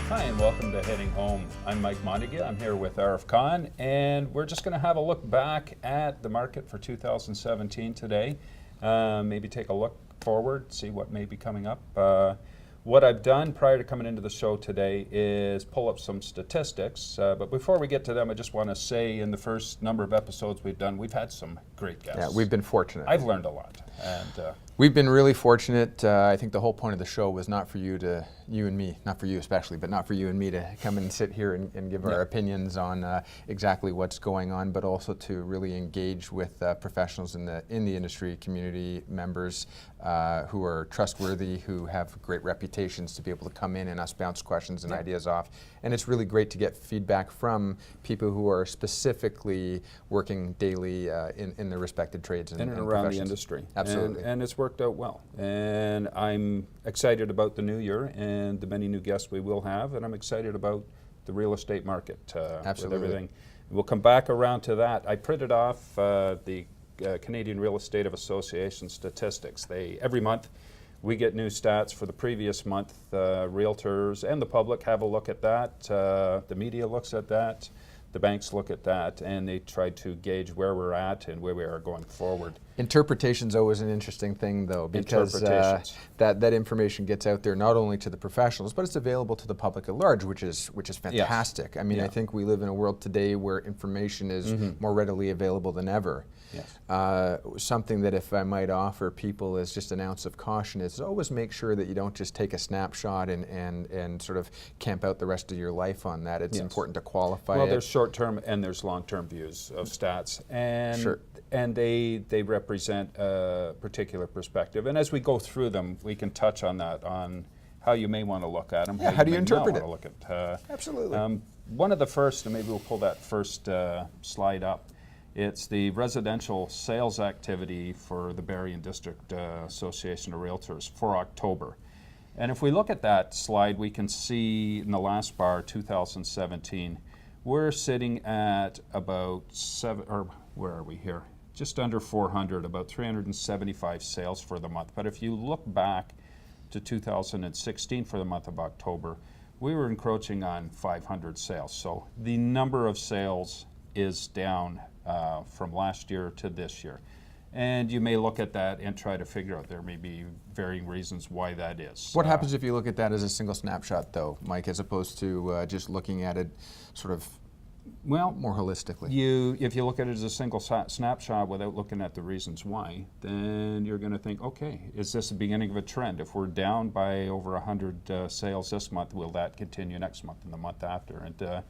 Hi, and welcome to Heading Home. I'm Mike Montague. I'm here with Arif Khan, and we're just going to have a look back at the market for 2017 today. Maybe take a look forward, see what may be coming up. What I've done prior to coming into the show today is pull up some statistics. But before we get to them, I just want to say in the first number of episodes we've done, we've had some great guests. Yeah, we've been fortunate. I've learned a lot. And we've been really fortunate. I think the whole point of the show was not for you and me, not for you especially, but not for you and me to come and sit here and give our opinions on exactly what's going on, but also to really engage with professionals in the industry, community members who are trustworthy, who have great reputations to be able to come in and us bounce questions and ideas off. And it's really great to get feedback from people who are specifically working daily in their respected trades and around the industry. Absolutely. And it's worked out well. And I'm excited about the new year and the many new guests we will have, and I'm excited about the real estate market. Absolutely. With everything. We'll come back around to that. I printed off the Canadian Real Estate Association statistics. Every month we get new stats for the previous month. Realtors and the public have a look at that. The media looks at that. The banks look at that, and they try to gauge where we're at and where we are going forward. Interpretation's always an interesting thing, though, because that information gets out there not only to the professionals, but it's available to the public at large, which is fantastic. Yes. I mean, I think we live in a world today where information is more readily available than ever. Yes. Something that, if I might offer people as just an ounce of caution, is always make sure that you don't just take a snapshot and sort of camp out the rest of your life on that. It's important to qualify it. Well, there's short-term and there's long-term views of stats, and they represent a particular perspective. And as we go through them, we can touch on that, on how you may want to look at them. Yeah, how do you interpret it? Look at, Absolutely. One of the first, and maybe we'll pull that first slide up. It's the residential sales activity for the Barrie and District Association of Realtors for October. And if we look at that slide, we can see in the last bar, 2017, we're sitting at about where are we here? Just under 400, about 375 sales for the month. But if you look back to 2016 for the month of October, we were encroaching on 500 sales. So the number of sales is down from last year to this year. And you may look at that and try to figure out, there may be varying reasons why that is. What happens if you look at that as a single snapshot, though, Mike, as opposed to just looking at it sort of more holistically? If you look at it as a single snapshot without looking at the reasons why, then you're going to think, okay, is this the beginning of a trend? If we're down by over 100 sales this month, will that continue next month and the month after? And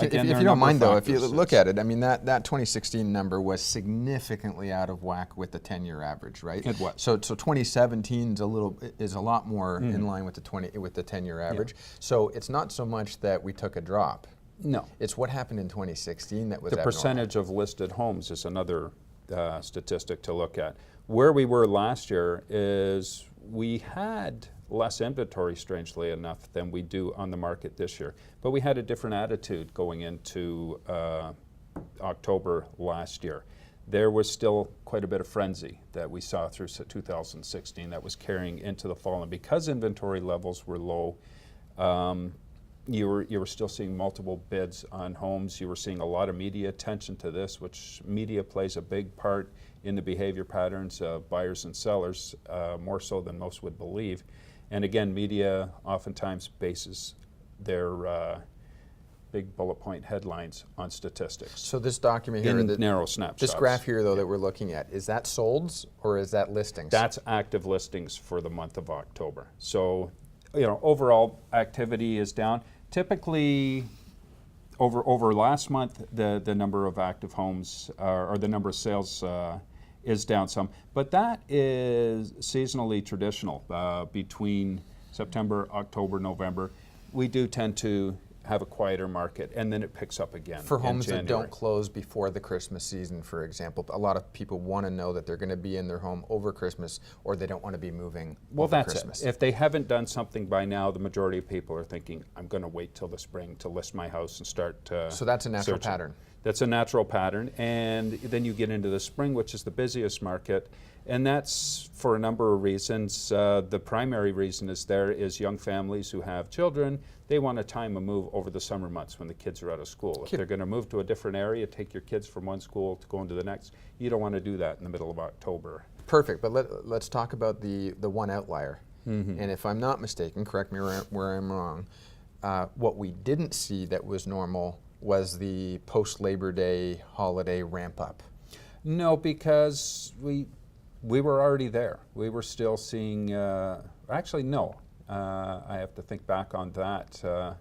if you don't mind, though, if you look at it, I mean, that 2016 number was significantly out of whack with the 10-year average, right? It was. So 2017 is a lot more in line with the 10-year average. Yeah. So it's not so much that we took a drop. No. It's what happened in 2016 that was the abnormal. Percentage of listed homes is another statistic to look at. Where we were last year is we had less inventory, strangely enough, than we do on the market this year. But we had a different attitude going into October last year. There was still quite a bit of frenzy that we saw through 2016 that was carrying into the fall. And because inventory levels were low, you were still seeing multiple bids on homes. You were seeing a lot of media attention to this, which media plays a big part in the behavior patterns of buyers and sellers, more so than most would believe. And again, media oftentimes bases their big bullet point headlines on statistics. So this document here, narrow snapshots. This graph here, though, that we're looking at, is that solds or is that listings? That's active listings for the month of October. So, overall activity is down. Typically, over last month, the number of active homes or the number of sales is down some, but that is seasonally traditional. Between September, October, November, we do tend to have a quieter market, and then it picks up again. For homes that don't close before the Christmas season, for example, a lot of people want to know that they're going to be in their home over Christmas, or they don't want to be moving over Christmas. It. If they haven't done something by now, the majority of people are thinking, I'm going to wait till the spring to list my house and start So that's a natural searching. pattern. That's a natural pattern. And then you get into the spring, which is the busiest market. And that's for a number of reasons. The primary reason is young families who have children, they want to time a move over the summer months when the kids are out of school. If they're going to move to a different area, take your kids from one school to go into the next, you don't want to do that in the middle of October. Perfect, but let's talk about the one outlier. And if I'm not mistaken, correct me where I'm wrong, what we didn't see that was normal was the post-Labor Day holiday ramp up. No, because we were already there. We were still seeing, actually no, I have to think back on that. It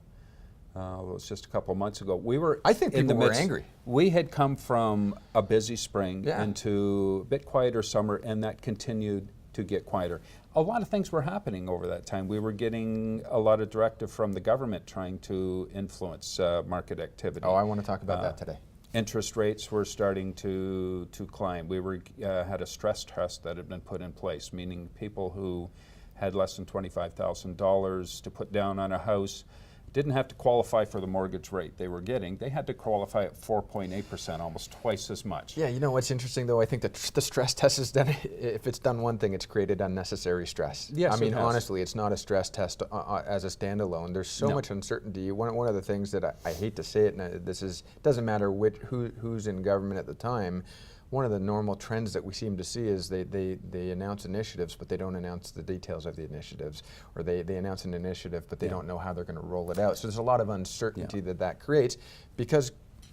was just a couple of months ago. I think people were angry. We had come from a busy spring into a bit quieter summer, and that continued to get quieter. A lot of things were happening over that time. We were getting a lot of directive from the government trying to influence market activity. Oh, I want to talk about that today. Interest rates were starting to climb. We had a stress test that had been put in place, meaning people who had less than $25,000 to put down on a house didn't have to qualify for the mortgage rate they were getting. They had to qualify at 4.8%, almost twice as much. Yeah, you know what's interesting though? I think that the stress test is done, if it's done one thing, it's created unnecessary stress. Yes, I mean, honestly, it's not a stress test as a standalone. There's so much uncertainty. One of the things that I hate to say it, and doesn't matter who's in government at the time, one of the normal trends that we seem to see is they announce initiatives, but they don't announce the details of the initiatives, or they announce an initiative, but they don't know how they're going to roll it out. So there's a lot of uncertainty that creates because,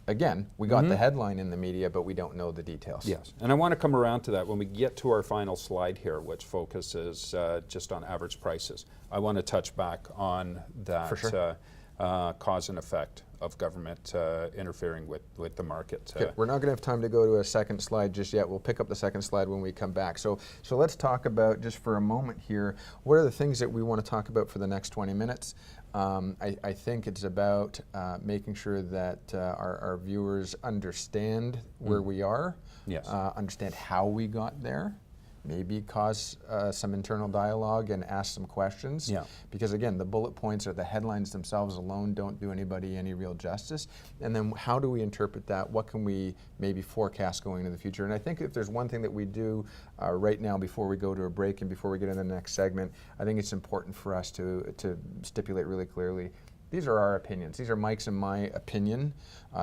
again, we got the headline in the media, but we don't know the details. Yes, and I want to come around to that when we get to our final slide here, which focuses just on average prices. I want to touch back on that. For sure. Cause and effect of government interfering with the market. Okay, we're not going to have time to go to a second slide just yet. We'll pick up the second slide when we come back. So let's talk about, just for a moment here, what are the things that we want to talk about for the next 20 minutes? I think it's about making sure that our viewers understand where we are, understand how we got there, maybe cause some internal dialogue and ask some questions. Yeah. Because again, the bullet points or the headlines themselves alone don't do anybody any real justice. And then how do we interpret that? What can we maybe forecast going into the future? And I think if there's one thing that we do right now before we go to a break and before we get into the next segment, I think it's important for us to stipulate really clearly, these are our opinions. These are Mike's and my opinion.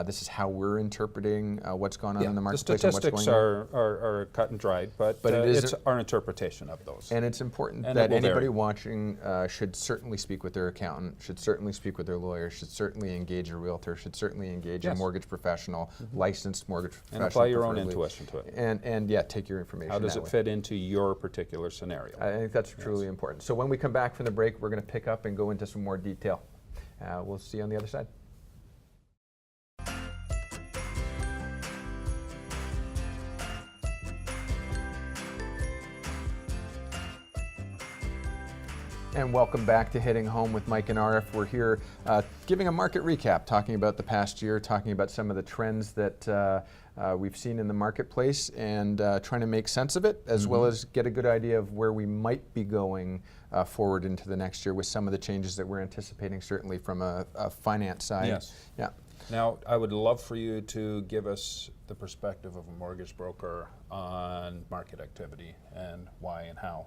This is how we're interpreting what's going on in the marketplace. The statistics are cut and dried, but it's our interpretation of those. And it's important that anybody watching should certainly speak with their accountant, should certainly speak with their lawyer, should certainly engage a realtor, should certainly engage a mortgage professional, licensed mortgage professional. And apply your own intuition to it. And yeah, take your information. How does it fit into your particular scenario? I think that's truly important. So when we come back from the break, we're going to pick up and go into some more detail. We'll see you on the other side. And welcome back to Hitting Home with Mike and Arif. We're here giving a market recap, talking about the past year, talking about some of the trends that we've seen in the marketplace, and trying to make sense of it, as well as get a good idea of where we might be going forward into the next year with some of the changes that we're anticipating, certainly from a finance side. Yes. Yeah. Now, I would love for you to give us the perspective of a mortgage broker on market activity and why and how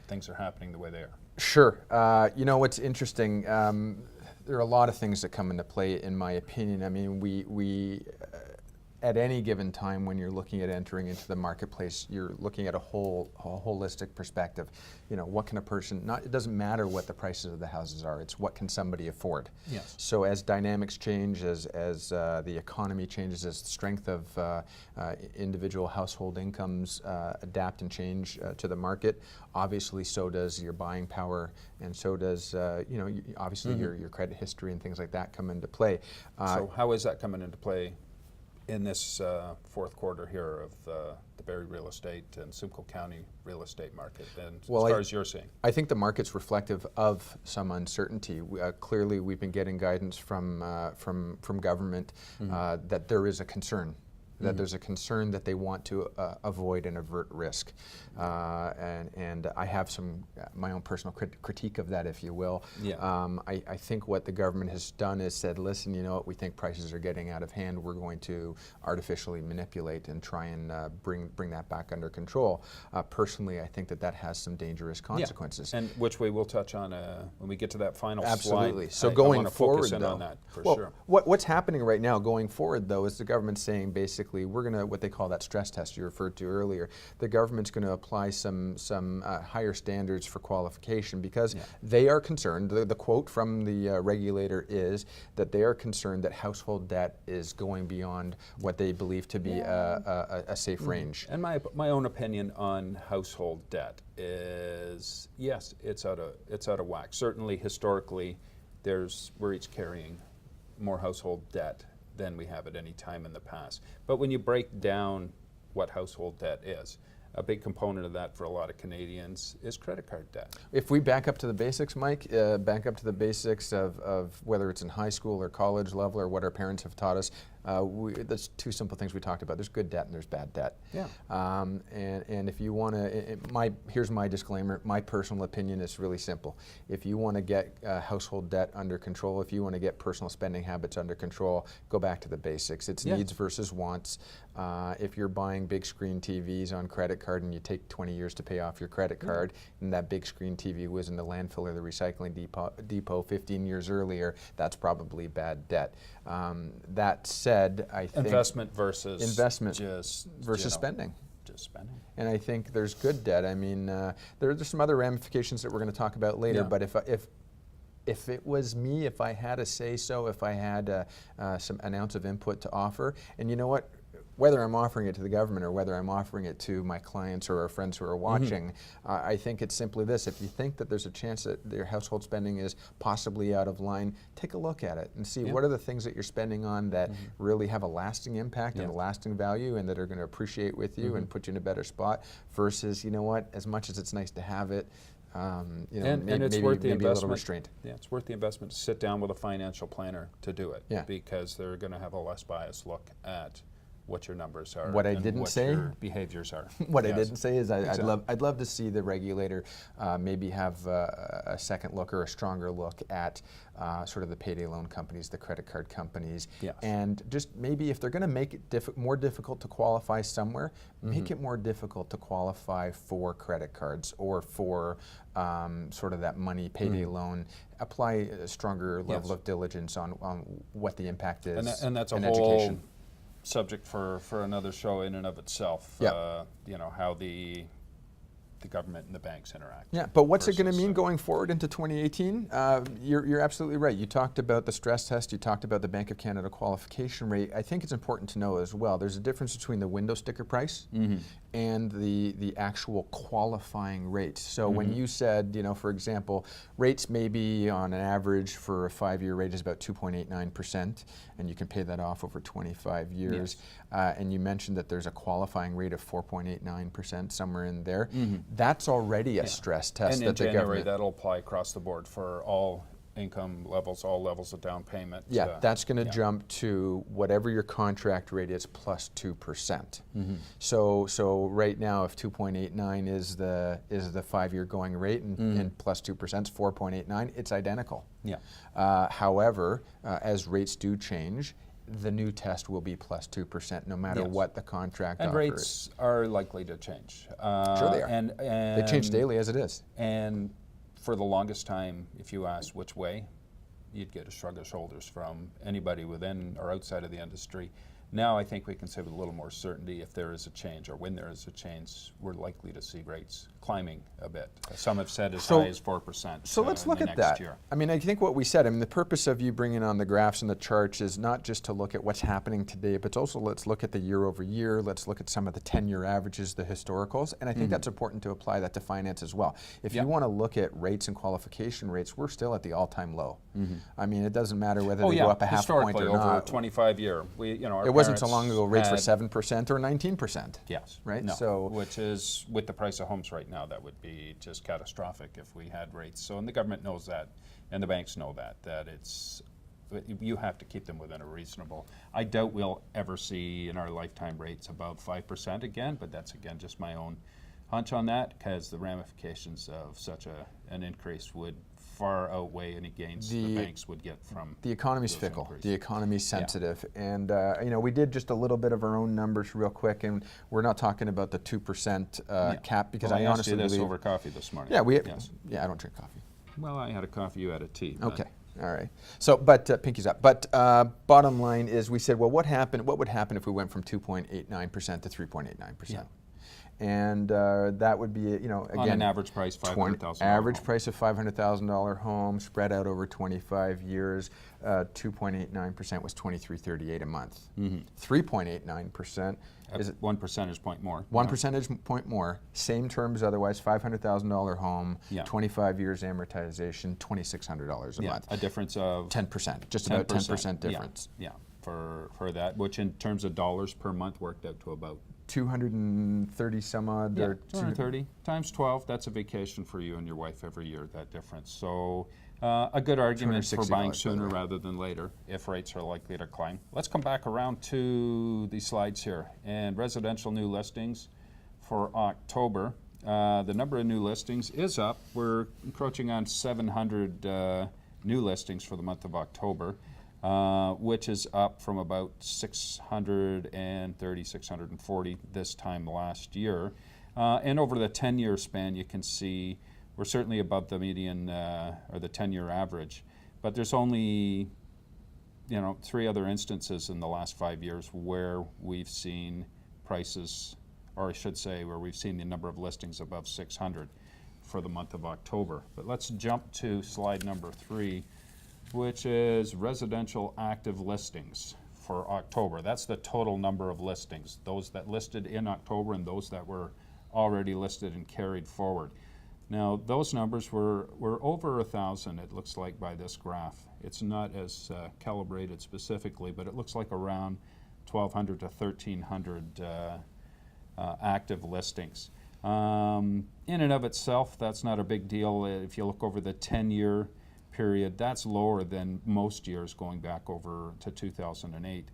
things are happening the way they are. Sure. You know, what's interesting, there are a lot of things that come into play, in my opinion. I mean, we at any given time when you're looking at entering into the marketplace, you're looking at a holistic perspective. You know, what can a person, it doesn't matter what the prices of the houses are, it's what can somebody afford. Yes. So as dynamics change, as the economy changes, as the strength of individual household incomes adapt and change to the market, obviously so does your buying power, and so does, you know, obviously your credit history and things like that come into play. So how is that coming into play in this fourth quarter here of the Barrie real estate and Simcoe County real estate market, and as far as you're seeing? I think the market's reflective of some uncertainty. Clearly, we've been getting guidance from government that there is a concern that there's a concern that they want to avoid and avert risk. And I have some my own personal critique of that, if you will. Yeah. I think what the government has done is said, listen, you know what, we think prices are getting out of hand. We're going to artificially manipulate and try and bring that back under control. Personally, I think that has some dangerous consequences. Yeah. And which we will touch on when we get to that final Absolutely. slide. So I going want to forward, focus in though, on that for well, sure. What's happening right now going forward, though, is the government saying basically we're going to, what they call that stress test you referred to earlier, the government's going to apply some higher standards for qualification because they are concerned, the quote from the regulator is that they are concerned that household debt is going beyond what they believe to be a safe range. And my own opinion on household debt is, yes, it's out of whack. Certainly historically, we're each carrying more household debt than we have at any time in the past. But when you break down what household debt is, a big component of that for a lot of Canadians is credit card debt. If we back up to the basics, Mike, back up to the basics of whether it's in high school or college level or what our parents have taught us, there's two simple things we talked about. There's good debt and there's bad debt. Yeah. And if you want to, here's my disclaimer, my personal opinion is really simple. If you want to get household debt under control, if you want to get personal spending habits under control, go back to the basics. It's needs versus wants. If you're buying big screen TVs on credit card and you take 20 years to pay off your credit card and that big screen TV was in the landfill or the recycling depot 15 years earlier, that's probably bad debt. That said, I think investment versus spending. Just spending. And I think there's good debt. I mean, there's some other ramifications that we're going to talk about later. But if it was me, if I had a say so, if I had an ounce of input to offer, and you know what? Whether I'm offering it to the government or whether I'm offering it to my clients or our friends who are watching, I think it's simply this. If you think that there's a chance that your household spending is possibly out of line, take a look at it and see what are the things that you're spending on that really have a lasting impact and a lasting value and that are going to appreciate with you and put you in a better spot versus, you know what, as much as it's nice to have it, you know, and it's worth the maybe a little investment. restraint. Yeah, it's worth the investment to sit down with a financial planner to do it because they're going to have a less biased look at what your numbers are, what I and didn't what say, your behaviors are. What I didn't say is I'd love to see the regulator maybe have a second look or a stronger look at sort of the payday loan companies, the credit card companies, and just maybe if they're going to make it more difficult to qualify somewhere, make it more difficult to qualify for credit cards or for sort of that money payday loan. Apply a stronger level of diligence on what the impact is, and that's a whole education. Subject for another show in and of itself. You know, how the government and the banks interact. Yeah, but what's it going to mean going forward into 2018? You're absolutely right. You talked about the stress test. You talked about the Bank of Canada qualification rate. I think it's important to know as well, there's a difference between the window sticker price and the actual qualifying rate. So when you said, you know, for example, rates may be on an average for a 5-year rate is about 2.89%, and you can pay that off over 25 years. And you mentioned that there's a qualifying rate of 4.89%, somewhere in there. That's already a stress test. And in January, that'll apply across the board for all income levels, all levels of down payment. Yeah, that's going to jump to whatever your contract rate is plus 2%. So right now, if 2.89 is the 5-year going rate and plus 2% is 4.89, it's identical. However, as rates do change, the new test will be plus 2% no matter what the contract and offers. rates are likely to change. Sure they are. And they change daily as it is. And for the longest time, if you asked which way, you'd get a shrug of shoulders from anybody within or outside of the industry. Now I think we can say with a little more certainty if there is a change or when there is a change, we're likely to see rates climbing a bit. Some have said as high as 4%. So let's look at that. Year. I mean, I think what we said, I mean, the purpose of you bringing on the graphs and the charts is not just to look at what's happening today, but also let's look at the year over year. Let's look at some of the 10-year averages, the historicals, and I think that's important to apply that to finance as well. If you want to look at rates and qualification rates, we're still at the all-time low. I mean, it doesn't matter whether they go up a half point or not. Over a 25-year, it wasn't so long ago rates were 7% or 19%. Yes. Right? No, so, which is, with the price of homes right now, that would be just catastrophic if we had rates. So, and the government knows that, and the banks know that it's you have to keep them within a reasonable. I doubt we'll ever see in our lifetime rates above 5% again, but that's again just my own hunch on that, because the ramifications of such an increase would far outweigh any gains the banks would get from the economy's fickle. The economy's sensitive, and we did just a little bit of our own numbers real quick, and we're not talking about the 2% cap, because I honestly asked you this believe over coffee this morning. Yeah, yes. I don't drink coffee. Well, I had a coffee, you had a tea. Okay. All right. So, but pinky's up. But bottom line is, we said, well, what would happen if we went from 2.89% to 3.89%? Yeah. And that would be, again, on an average price, $500,000. Average price of $500,000 home spread out over 25 years. 2.89% was $23.38 a month. 3.89% is 1 percentage point more. 1 percentage point more. Same terms otherwise. $500,000 home. 25 years amortization. $2,600 a month. A difference of 10%. Just about 10% difference. Yeah. For that, which in terms of dollars per month worked out to about 230 some odd. Yeah, 230 times 12. That's a vacation for you and your wife every year, that difference. So a good argument for buying sooner rather than later if rates are likely to climb. Let's come back around to the slides here. And residential new listings for October. The number of new listings is up. We're encroaching on 700 new listings for the month of October. Which is up from about 630, 640 this time last year. And over the 10-year span, you can see we're certainly above the median or the 10-year average. But there's only 3 other instances in the last 5 years where we've seen prices, or I should say, where we've seen the number of listings above 600 for the month of October. But let's jump to slide number 3. Which is residential active listings for October. That's the total number of listings, those that listed in October and those that were already listed and carried forward. Now, those numbers were over 1,000, it looks like, by this graph. It's not as calibrated specifically, but it looks like around 1,200 to 1,300 active listings. In and of itself, that's not a big deal. If you look over the 10-year period, that's lower than most years going back over to 2008,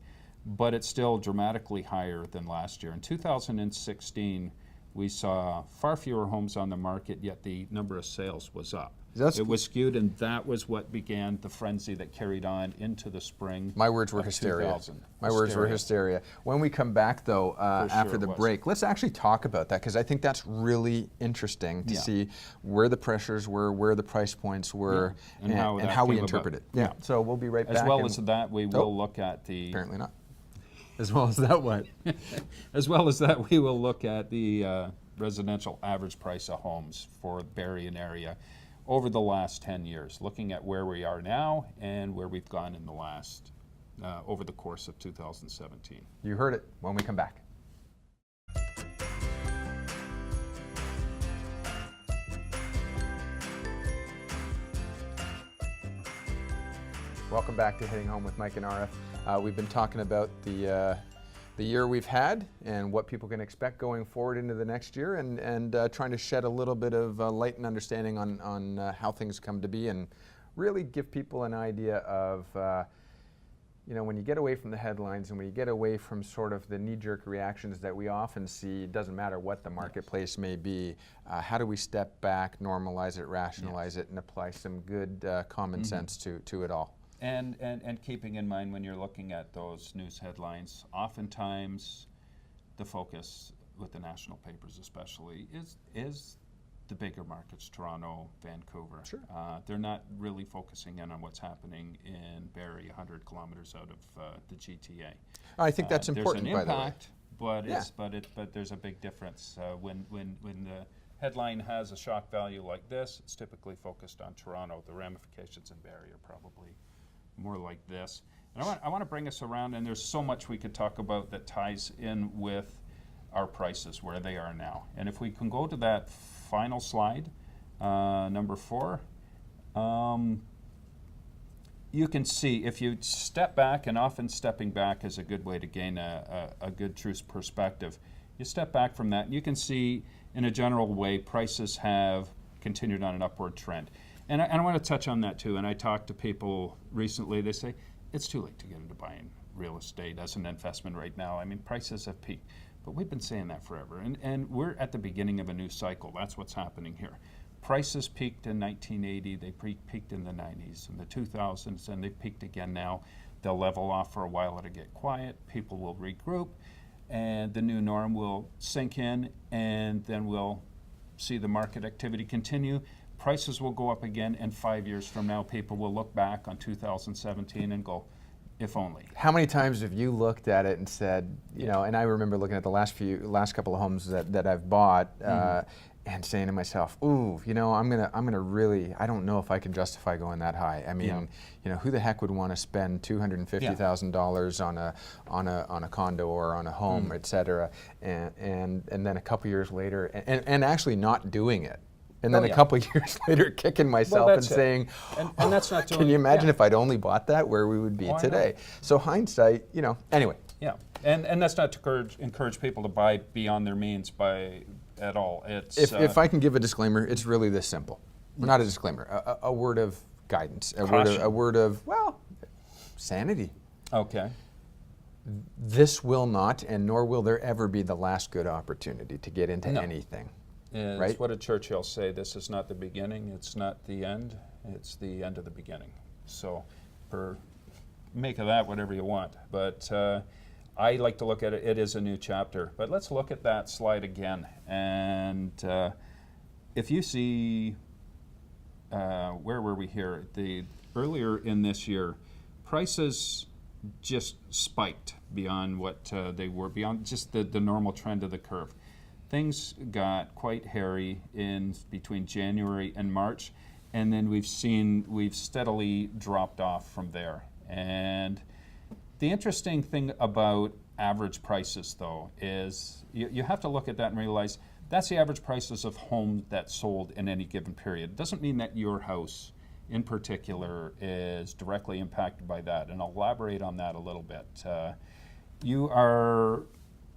but it's still dramatically higher than last year. In 2016, we saw far fewer homes on the market, yet the number of sales was up. It was skewed, and that was what began the frenzy that carried on into the spring. My words were hysteria. My words were hysteria. When we come back, though, after the break, let's actually talk about that, because I think that's really interesting to see where the pressures were, where the price points were, and how we interpret it. Yeah. So we'll be right back. As well as that, we will look at the... Apparently not. As well as that, what? As well as that, we will look at the residential average price of homes for Barrie and area over the last 10 years, looking at where we are now and where we've gone in the last, over the course of 2017. You heard it when we come back. Welcome back to Hitting Home with Mike and Arif. We've been talking about the year we've had and what people can expect going forward into the next year, and trying to shed a little bit of light and understanding on how things come to be, and really give people an idea of when you get away from the headlines and when you get away from sort of the knee-jerk reactions that we often see, it doesn't matter what the marketplace may be, how do we step back, normalize it, rationalize it, and apply some good common sense to it all. And keeping in mind, when you're looking at those news headlines, oftentimes the focus with the national papers especially is the bigger markets, Toronto, Vancouver. Sure. They're not really focusing in on what's happening in Barrie, 100 kilometers out of the GTA. I think that's important, by the way. There's an impact, but there's a big difference. When the headline has a shock value like this, it's typically focused on Toronto. The ramifications in Barrie are probably more like this. And I want to bring us around, and there's so much we could talk about that ties in with our prices, where they are now. And if we can go to that final slide, number 4, you can see, if you step back, and often stepping back is a good way to gain a good true perspective. You step back from that, and you can see in a general way prices have continued on an upward trend. And I want to touch on that too. And I talked to people recently. They say, it's too late to get into buying real estate as an investment right now. I mean, prices have peaked, but we've been saying that forever. And we're at the beginning of a new cycle. That's what's happening here. Prices peaked in 1980, they peaked in the 90s and the 2000s, and they've peaked again now. They'll level off for a while, it'll get quiet, people will regroup, and the new norm will sink in, and then we'll see the market activity continue. Prices will go up again, and 5 years from now, people will look back on 2017 and go, if only. How many times have you looked at it and said, you know, and I remember looking at the last couple of homes that I've bought, and saying to myself, ooh, you know, I'm gonna really, I don't know if I can justify going that high. I mean, you know, who the heck would want to spend $250,000 on a condo or on a home, et cetera, and then a couple years later, and actually not doing it. And then a couple of years later, kicking myself and saying, and that's not doing, can you imagine if I'd only bought that, where we would be today? So hindsight, you know, anyway. Yeah, and that's not to encourage people to buy beyond their means at all. It's if I can give a disclaimer, it's really this simple. Well, not a disclaimer, a word of guidance, a word of, well, sanity. Okay. This will not, and nor will there ever be, the last good opportunity to get into anything. Right? What did Churchill say? This is not the beginning, it's not the end, it's the end of the beginning. So make of that whatever you want. But I like to look at it, it is a new chapter. But let's look at that slide again. And if you see, where were we here? Earlier in this year, prices just spiked beyond what they were, beyond just the normal trend of the curve. Things got quite hairy in between January and March, and then we've steadily dropped off from there. And the interesting thing about average prices, though, is you have to look at that and realize that's the average prices of homes that sold in any given period. It doesn't mean that your house in particular is directly impacted by that, and I'll elaborate on that a little bit. You are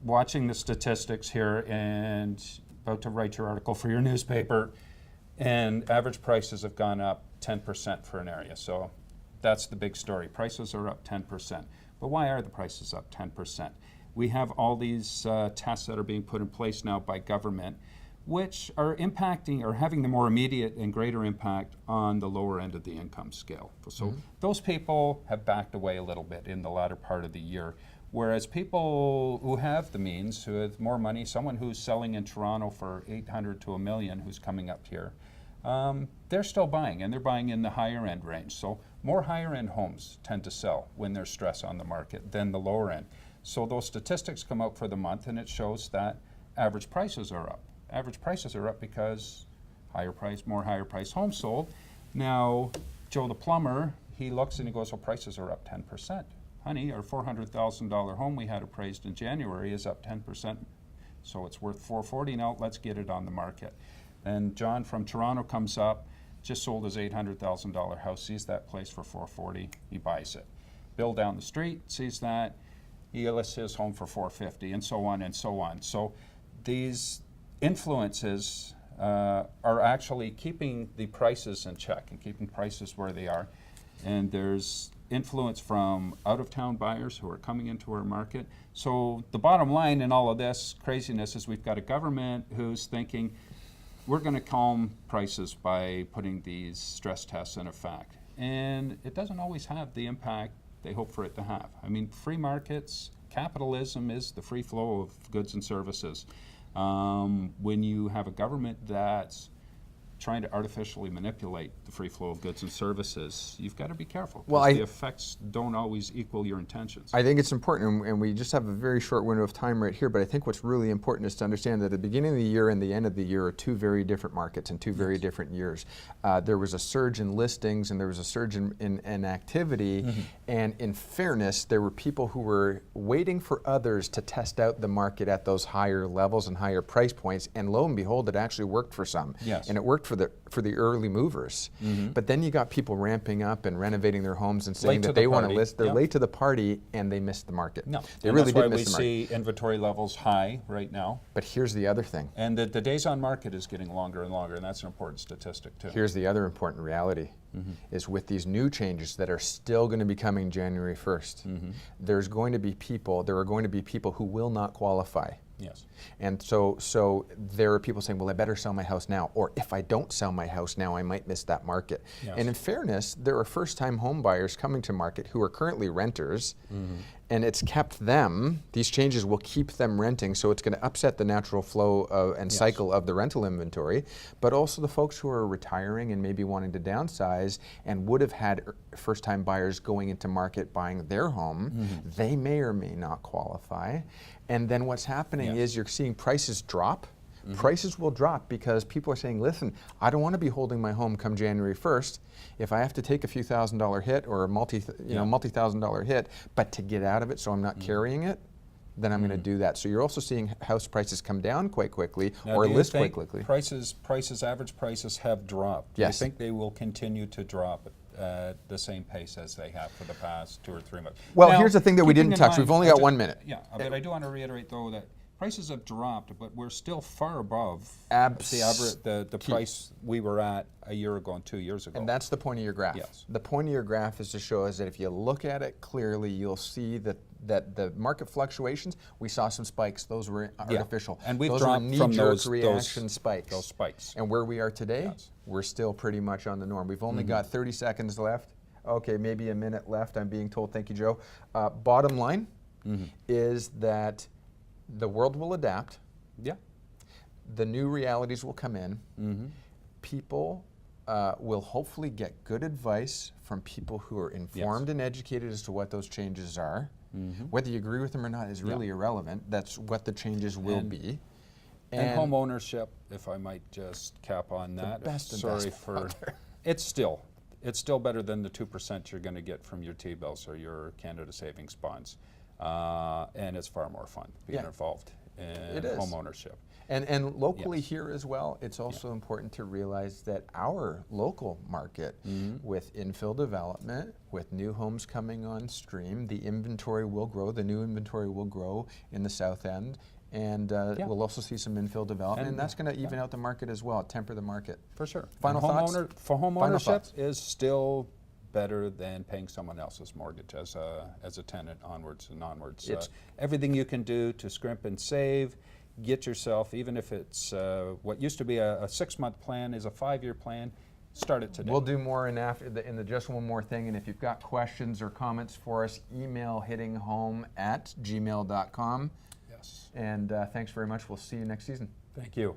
watching the statistics here and about to write your article for your newspaper, and average prices have gone up 10% for an area. So that's the big story. Prices are up 10%. But why are the prices up 10%? We have all these tests that are being put in place now by government, which are impacting or having the more immediate and greater impact on the lower end of the income scale. So those people have backed away a little bit in the latter part of the year. Whereas people who have the means, who have more money, someone who's selling in Toronto for $800,000 to $1 million who's coming up here, they're still buying, and they're buying in the higher end range. So more higher end homes tend to sell when there's stress on the market than the lower end. So those statistics come out for the month, and it shows that average prices are up. Average prices are up because more higher price homes sold. Now, Joe the plumber, he looks and he goes, well, prices are up 10%. Honey, our $400,000 home we had appraised in January is up 10%, so it's worth $440 now. Let's get it on the market. And John from Toronto comes up, just sold his $800,000 house, sees that place for $440, he buys it. Bill down the street sees that, he lists his home for $450, and so on and so on. So these influences are actually keeping the prices in check and keeping prices where they are. And there's influence from out-of-town buyers who are coming into our market. So the bottom line in all of this craziness is we've got a government who's thinking we're going to calm prices by putting these stress tests in effect. And it doesn't always have the impact they hope for it to have. I mean, free markets, capitalism is the free flow of goods and services. When you have a government that's trying to artificially manipulate the free flow of goods and services, you've got to be careful, because the effects don't always equal your intentions. I think it's important, and we just have a very short window of time right here, but I think what's really important is to understand that the beginning of the year and the end of the year are two very different markets and two very different years. There was a surge in listings and there was a surge in activity, and in fairness, there were people who were waiting for others to test out the market at those higher levels and higher price points, and lo and behold, it actually worked for some. Yes. And it worked for the early movers. But then you got people ramping up and renovating their homes and saying Late to that the they want to party. list. They're Yep. late to the party and they missed the market. No, They and really that's did why miss the market. we see inventory levels high right now. But here's the other thing. And the days on market is getting longer and longer, and that's an important statistic too. Here's the other important reality, is with these new changes that are still going to be coming January 1st, there are going to be people who will not qualify. Yes. And so there are people saying, well, I better sell my house now, or if I don't sell my house now, I might miss that market. Yes. And in fairness, there are first-time home buyers coming to market who are currently renters, and it's kept them, these changes will keep them renting, so it's going to upset the natural flow and Yes. cycle of the rental inventory, but also the folks who are retiring and maybe wanting to downsize and would have had first-time buyers going into market buying their home, they may or may not qualify. And then what's happening is you're seeing prices drop. Prices will drop because people are saying, listen, I don't want to be holding my home come January 1st. If I have to take a few $1,000 hit or a multi-$1,000 hit, but to get out of it so I'm not carrying it, then I'm going to do that. So you're also seeing house prices come down quite quickly Now, or do you list think quite quickly. Average prices have dropped. Do Yes. you think they will continue to drop at the same pace as they have for the past 2 or 3 months? Well, Now, here's the thing that we keeping didn't in touch. mind- We've only I got ju- 1 minute. Yeah, but I do want to reiterate though that prices have dropped, but we're still far above the price we were at a year ago and 2 years ago. And that's the point of your graph. Yes. The point of your graph is to show us that if you look at it clearly, you'll see that the market fluctuations, we saw some spikes. Those were artificial. And we've those dropped were from knee-jerk reaction those spikes. Those spikes. And where we are today, Yes. we're still pretty much on the norm. We've only got 30 seconds left. Okay, maybe a minute left, I'm being told. Thank you, Joe. Bottom line is that the world will adapt. Yeah. The new realities will come in. People will hopefully get good advice from people who are informed and educated as to what those changes are. Whether you agree with them or not is really irrelevant. That's what the changes will be. And home ownership, if I might just cap on that. best and Sorry best for it's still better than the 2% you're going to get from your T-bills or your Canada Savings bonds, and it's far more fun being involved in home ownership. And locally here as well, it's also important to realize that our local market, with infill development, with new homes coming on stream, the inventory will grow, the new inventory will grow in the south end, and we'll also see some infill development, and that's going to even out the market as well, temper the market. For sure. Final thoughts? For home Final ownership thoughts? is still better than paying someone else's mortgage as a tenant onwards and onwards. Everything you can do to scrimp and save, get yourself, even if it's what used to be a 6-month plan is a 5-year plan, start it today. We'll do more in the just one more thing, and if you've got questions or comments for us, email hittinghome@gmail.com. Yes. And thanks very much. We'll see you next season. Thank you.